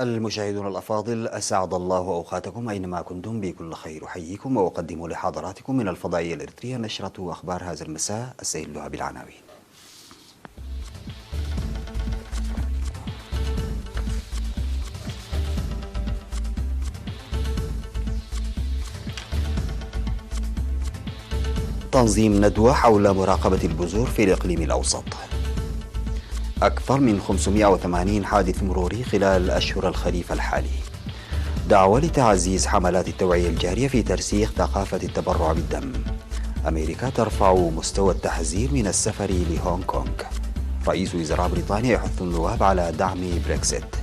المشاهدون الأفاضل، أسعد الله أوقاتكم أينما كنتم بكل خير. أحييكم وأقدم لحضراتكم من الفضائية الإريترية نشرة أخبار هذا المساء أسيلها بالعناوين. تنظيم ندوة حول مراقبة البذور في الإقليم الأوسط. أكثر من 580 حادث مروري خلال أشهر الخريف الحالي. دعوة لتعزيز حملات التوعية الجارية في ترسيخ ثقافة التبرع بالدم. أمريكا ترفع مستوى التحذير من السفر لهونغ كونغ. رئيس وزراء بريطانيا يحث النواب على دعم بريكسيت.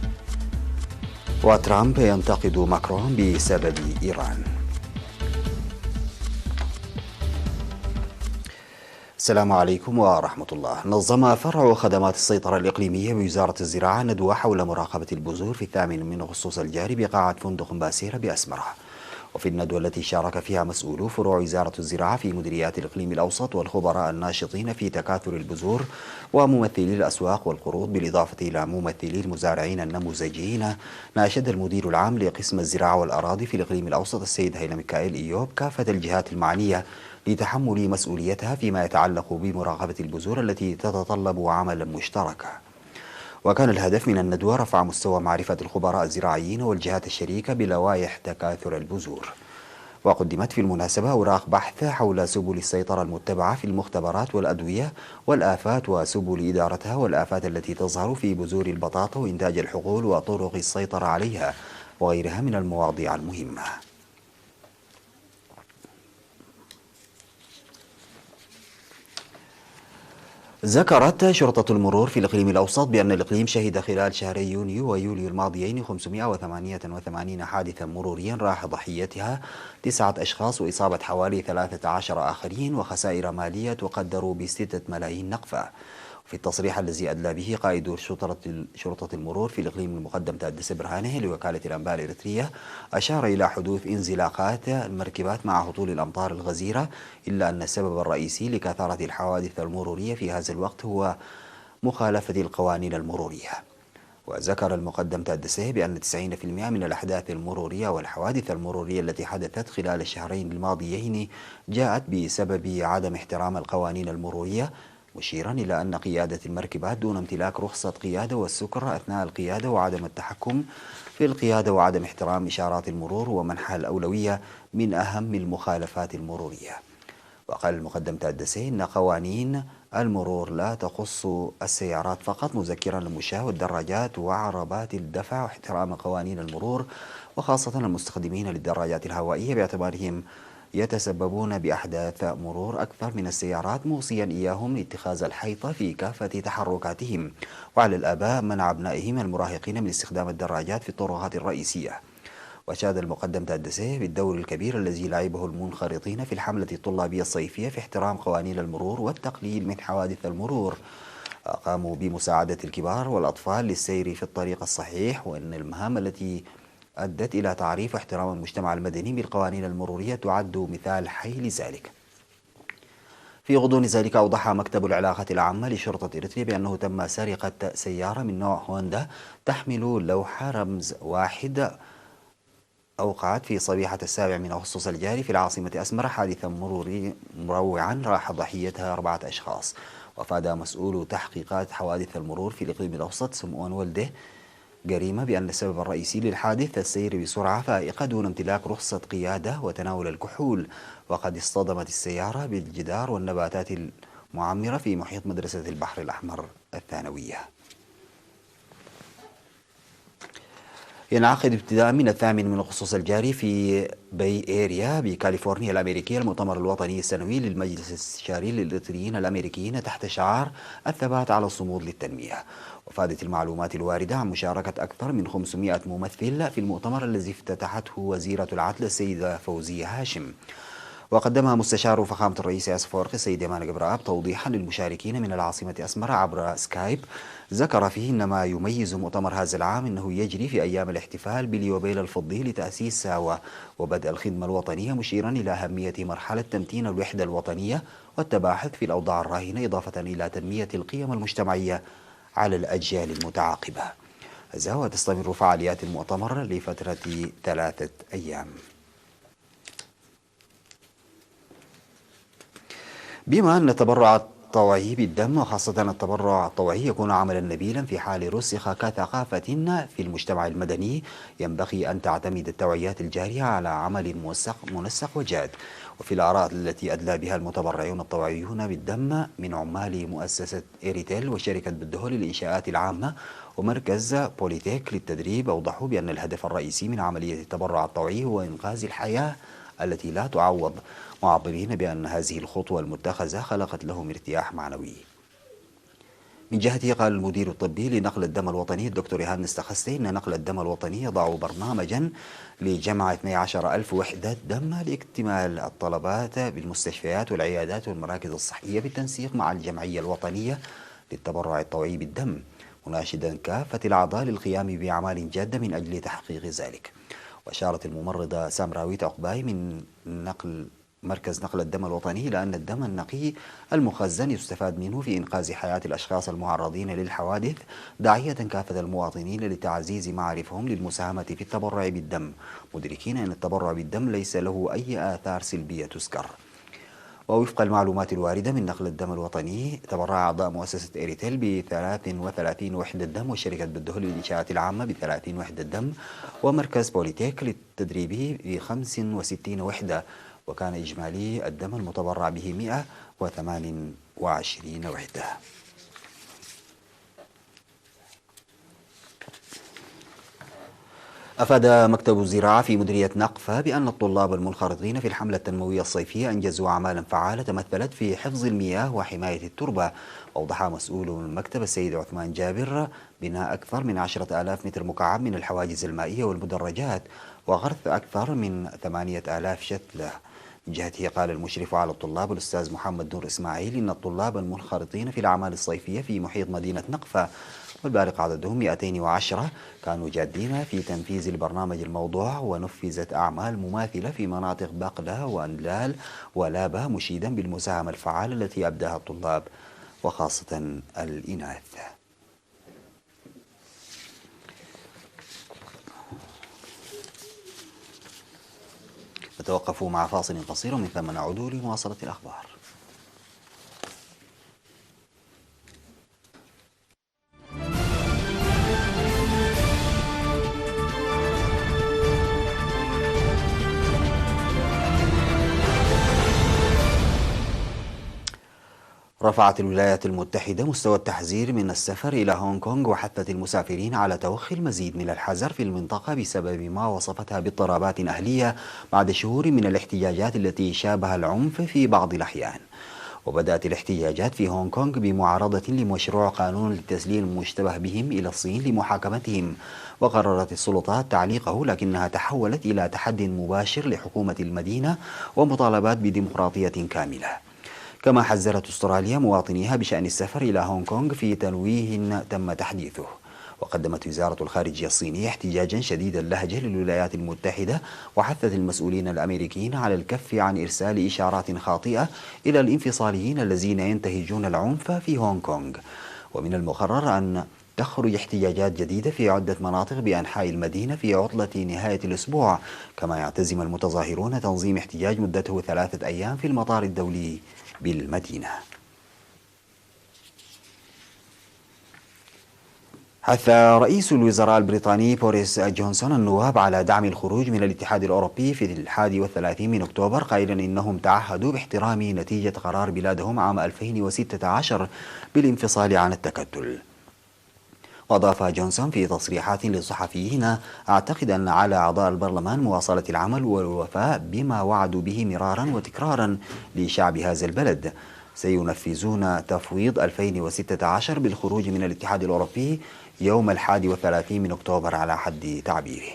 وترامب ينتقد ماكرون بسبب إيران. السلام عليكم ورحمة الله. نظم فرع خدمات السيطرة الإقليمية بوزارة الزراعة ندوة حول مراقبة البذور في 8 من أغسطس الجاري بقاعة فندق باسيرة بأسمرة. وفي الندوة التي شارك فيها مسؤولو فروع وزارة الزراعة في مديريات الإقليم الأوسط والخبراء الناشطين في تكاثر البذور وممثلي الأسواق والقروض، بالإضافة إلى ممثلي المزارعين النموذجيين، ناشد المدير العام لقسم الزراعة والأراضي في الإقليم الأوسط السيد هيلا ميكائيل إيوب كافة الجهات المعنية لتحمل مسؤوليتها فيما يتعلق بمراقبة البذور التي تتطلب عملا مشتركا. وكان الهدف من الندوة رفع مستوى معرفة الخبراء الزراعيين والجهات الشريكة بلوائح تكاثر البذور. وقدمت في المناسبة أوراق بحث حول سبل السيطرة المتبعة في المختبرات والأدوية والآفات وسبل إدارتها والآفات التي تظهر في بذور البطاطا وإنتاج الحقول وطرق السيطرة عليها وغيرها من المواضيع المهمة. ذكرت شرطة المرور في الإقليم الأوسط بأن الإقليم شهد خلال شهري يونيو ويوليو الماضيين 588 حادثا مروريا راح ضحيتها 9 أشخاص وإصابة حوالي 13 آخرين وخسائر مالية تقدر ب6 ملايين نقفة. في التصريح الذي أدلى به قائد شرطة المرور في الإقليم المقدم تأدس برهانه لوكالة الأنباء الإريترية، أشار إلى حدوث انزلاقات المركبات مع هطول الأمطار الغزيرة، إلا أن السبب الرئيسي لكثرة الحوادث المرورية في هذا الوقت هو مخالفة القوانين المرورية. وذكر المقدم تأدسه بأن 90% من الأحداث المرورية والحوادث المرورية التي حدثت خلال الشهرين الماضيين جاءت بسبب عدم احترام القوانين المرورية، مشيرا إلى أن قيادة المركبات دون امتلاك رخصة قيادة والسكر أثناء القيادة وعدم التحكم في القيادة وعدم احترام إشارات المرور ومنحها الأولوية من أهم المخالفات المرورية. وقال المقدم تأدسه إن قوانين المرور لا تخص السيارات فقط، مذكرا المشاة والدراجات وعربات الدفع واحترام قوانين المرور وخاصة المستخدمين للدراجات الهوائية باعتبارهم يتسببون بأحداث مرور أكثر من السيارات، موصيا إياهم لاتخاذ الحيطة في كافة تحركاتهم، وعلى الآباء منع أبنائهم المراهقين من استخدام الدراجات في الطرقات الرئيسية. وشاد المقدم تأدسه بالدور الكبير الذي لعبه المنخرطين في الحملة الطلابية الصيفية في احترام قوانين المرور والتقليل من حوادث المرور. قاموا بمساعدة الكبار والأطفال للسير في الطريق الصحيح، وأن المهام التي أدت إلى تعريف واحترام المجتمع المدني بالقوانين المرورية تعد مثال حي لذلك. في غضون ذلك أوضح مكتب العلاقات العامة لشرطة إريتريا بأنه تم سرقة سيارة من نوع هوندا تحمل لوحة رمز واحد أوقعت في صبيحة 7 من أغسطس الجاري في العاصمة أسمرة حادثا مروري مروعا راح ضحيتها 4 أشخاص. وأفاد مسؤول تحقيقات حوادث المرور في الإقليم الأوسط سمعون ولده جريمة بأن السبب الرئيسي للحادث السير بسرعة فائقة دون امتلاك رخصة قيادة وتناول الكحول، وقد اصطدمت السيارة بالجدار والنباتات المعمرة في محيط مدرسة البحر الأحمر الثانوية. ينعقد ابتداء من 8 من أغسطس الجاري في باي إيريا بكاليفورنيا الأمريكية المؤتمر الوطني السنوي للمجلس الاستشاري للإريتريين الأمريكيين تحت شعار الثبات على الصمود للتنمية. وفادت المعلومات الواردة عن مشاركة أكثر من 500 ممثل في المؤتمر الذي افتتحته وزيرة العدل السيدة فوزية هاشم. وقدم مستشار فخامة الرئيس آسف ورقي السيد يمان جبراب توضيحا للمشاركين من العاصمة أسمرة عبر سكايب، ذكر فيه أن ما يميز مؤتمر هذا العام أنه يجري في أيام الاحتفال باليوبيل الفضي لتأسيس ساوى وبدء الخدمة الوطنية، مشيرا إلى أهمية مرحلة تمتين الوحدة الوطنية والتباحث في الأوضاع الراهنة، إضافة إلى تنمية القيم المجتمعية على الأجيال المتعاقبة. وتستمر فعاليات المؤتمر لفترة 3 أيام. بما أن التبرع الطوعي بالدم وخاصة التبرع الطوعي يكون عملا نبيلا في حال رسخ كثقافة في المجتمع المدني، ينبغي أن تعتمد التوعيات الجارية على عمل منسق وجاد. وفي الآراء التي أدلى بها المتبرعون الطوعيون بالدم من عمال مؤسسة إيريتيل وشركة بالدهول للإنشاءات العامة ومركز بوليتيك للتدريب، أوضحوا بأن الهدف الرئيسي من عملية التبرع الطوعي هو إنقاذ الحياة التي لا تعوض، معبرين بأن هذه الخطوة المتخذة خلقت لهم ارتياح معنوي. من جهته قال المدير الطبي لنقل الدم الوطني الدكتور إيهاب نستخستي إن نقل الدم الوطني يضع برنامجا لجمع 12,000 وحدة دم لاكتمال الطلبات بالمستشفيات والعيادات والمراكز الصحية بالتنسيق مع الجمعية الوطنية للتبرع الطوعي بالدم، مناشدا كافة الأعضاء للقيام بأعمال جادة من أجل تحقيق ذلك. وأشارت الممرضة سامراويت عقباي من مركز نقل الدم الوطني إلى أن الدم النقي المخزن يستفاد منه في إنقاذ حياة الأشخاص المعرضين للحوادث، داعية كافة المواطنين لتعزيز معارفهم للمساهمة في التبرع بالدم، مدركين أن التبرع بالدم ليس له أي آثار سلبية تذكر. ووفق المعلومات الواردة من نقل الدم الوطني، تبرع أعضاء مؤسسة إيريتيل ب 33 وحدة دم، وشركة بالدهول للإنشاءات العامة ب 30 وحدة دم، ومركز بوليتيك للتدريب ب 65 وحدة، وكان إجمالي الدم المتبرع به 128 وحدة. أفاد مكتب الزراعة في مديرية نقفة بأن الطلاب المنخرطين في الحملة التنموية الصيفية أنجزوا أعمالا فعالة تمثلت في حفظ المياه وحماية التربة. أوضح مسؤول المكتب السيد عثمان جابر بناء أكثر من 10,000 متر مكعب من الحواجز المائية والمدرجات وغرث أكثر من 8,000 شتلة. من جهته قال المشرف على الطلاب الأستاذ محمد نور إسماعيل إن الطلاب المنخرطين في الأعمال الصيفية في محيط مدينة نقفة والبالغ عددهم 210 كانوا جادين في تنفيذ البرنامج الموضوع، ونفذت أعمال مماثلة في مناطق بقلة وأندلال ولابة، مشيدا بالمساهمة الفعالة التي أبداها الطلاب وخاصة الإناث. نتوقف مع فاصل قصير ومن ثم نعود لمواصلة الأخبار. رفعت الولايات المتحدة مستوى التحذير من السفر إلى هونغ كونغ، وحثت المسافرين على توخي المزيد من الحذر في المنطقة بسبب ما وصفتها باضطرابات أهلية بعد شهور من الاحتجاجات التي شابه العنف في بعض الأحيان. وبدأت الاحتجاجات في هونغ كونغ بمعارضة لمشروع قانون لتسليم المشتبه بهم إلى الصين لمحاكمتهم، وقررت السلطات تعليقه، لكنها تحولت إلى تحد مباشر لحكومة المدينة ومطالبات بديمقراطية كاملة. كما حذرت أستراليا مواطنيها بشأن السفر إلى هونغ كونغ في تنويه تم تحديثه. وقدمت وزارة الخارجية الصينية احتجاجا شديد اللهجة للولايات المتحدة، وحثت المسؤولين الأمريكيين على الكف عن إرسال إشارات خاطئة إلى الانفصاليين الذين ينتهجون العنف في هونغ كونغ. ومن المقرر أن تخرج احتجاجات جديدة في عدة مناطق بأنحاء المدينة في عطلة نهاية الأسبوع، كما يعتزم المتظاهرون تنظيم احتجاج مدته 3 أيام في المطار الدولي بالمدينة. حث رئيس الوزراء البريطاني بوريس جونسون النواب على دعم الخروج من الاتحاد الأوروبي في 31 من أكتوبر، قائلا إنهم تعهدوا باحترام نتيجة قرار بلادهم عام 2016 بالانفصال عن التكتل. وأضاف جونسون في تصريحات للصحفيين: أعتقد أن على أعضاء البرلمان مواصلة العمل والوفاء بما وعدوا به مرارا وتكرارا لشعب هذا البلد. سينفذون تفويض 2016 بالخروج من الاتحاد الأوروبي يوم 31 من أكتوبر على حد تعبيره.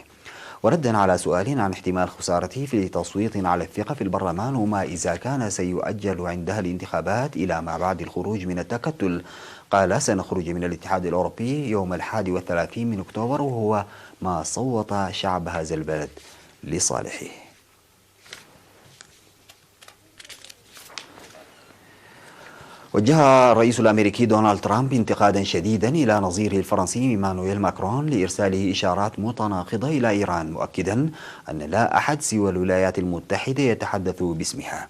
وردا على سؤال عن احتمال خسارته في تصويت على الثقة في البرلمان وما إذا كان سيؤجل عندها الانتخابات إلى ما بعد الخروج من التكتل، قال: سنخرج من الاتحاد الأوروبي يوم 31 من أكتوبر، وهو ما صوت شعب هذا البلد لصالحه. وجه الرئيس الأمريكي دونالد ترامب انتقادا شديدا إلى نظيره الفرنسي إيمانويل ماكرون لإرساله إشارات متناقضة إلى إيران، مؤكدا أن لا أحد سوى الولايات المتحدة يتحدث باسمها.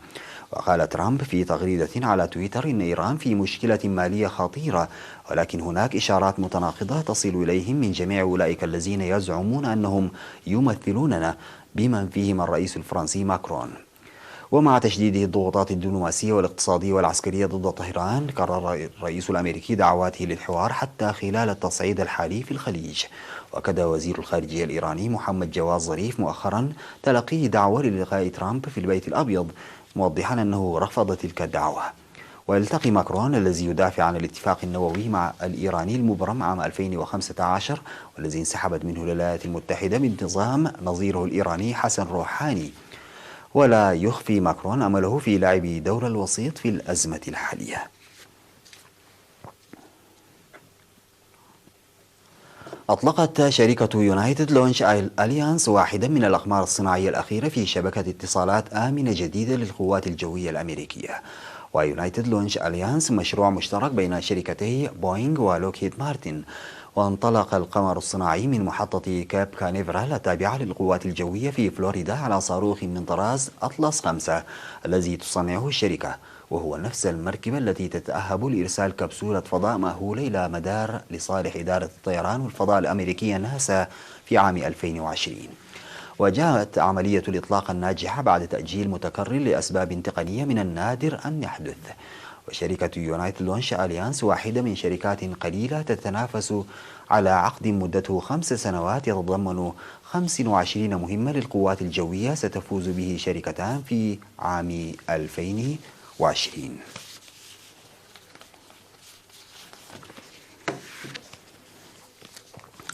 وقال ترامب في تغريدة على تويتر إن إيران في مشكلة مالية خطيرة، ولكن هناك إشارات متناقضة تصل إليهم من جميع أولئك الذين يزعمون أنهم يمثلوننا، بمن فيهم الرئيس الفرنسي ماكرون. ومع تشديد الضغوطات الدبلوماسية والاقتصادية والعسكرية ضد طهران، كرر الرئيس الأمريكي دعواته للحوار حتى خلال التصعيد الحالي في الخليج. وكذا وزير الخارجية الإيراني محمد جواد ظريف مؤخرا تلقيه دعوة للقاء ترامب في البيت الأبيض، موضحا أنه رفض تلك الدعوة. ويلتقي ماكرون الذي يدافع عن الاتفاق النووي مع الإيراني المبرم عام 2015 والذي انسحبت منه الولايات المتحدة بانتظام نظيره الإيراني حسن روحاني. ولا يخفي ماكرون أمله في لعب دور الوسيط في الأزمة الحالية. أطلقت شركة يونايتد لونش أليانس واحدا من الأقمار الصناعية الأخيرة في شبكة اتصالات آمنة جديدة للقوات الجوية الأمريكية. ويونايتد لونش أليانس مشروع مشترك بين شركتي بوينغ ولوكهيد مارتن. وانطلق القمر الصناعي من محطة كاب كانيفرال التابعة للقوات الجوية في فلوريدا على صاروخ من طراز أطلس 5 الذي تصنعه الشركة، وهو نفس المركبة التي تتأهب لإرسال كبسولة فضاء مأهولة إلى مدار لصالح إدارة الطيران والفضاء الأمريكية ناسا في عام 2020. وجاءت عملية الإطلاق الناجحة بعد تأجيل متكرر لأسباب تقنية من النادر أن يحدث. وشركة يونايتد لونش أليانس واحدة من شركات قليلة تتنافس على عقد مدته 5 سنوات يتضمن 25 مهمة للقوات الجوية ستفوز به شركتان في عام 2020.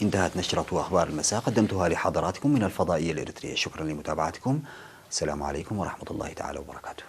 انتهت نشرة أخبار المساء، قدمتها لحضراتكم من الفضائية الإريترية. شكرا لمتابعتكم. السلام عليكم ورحمة الله تعالى وبركاته.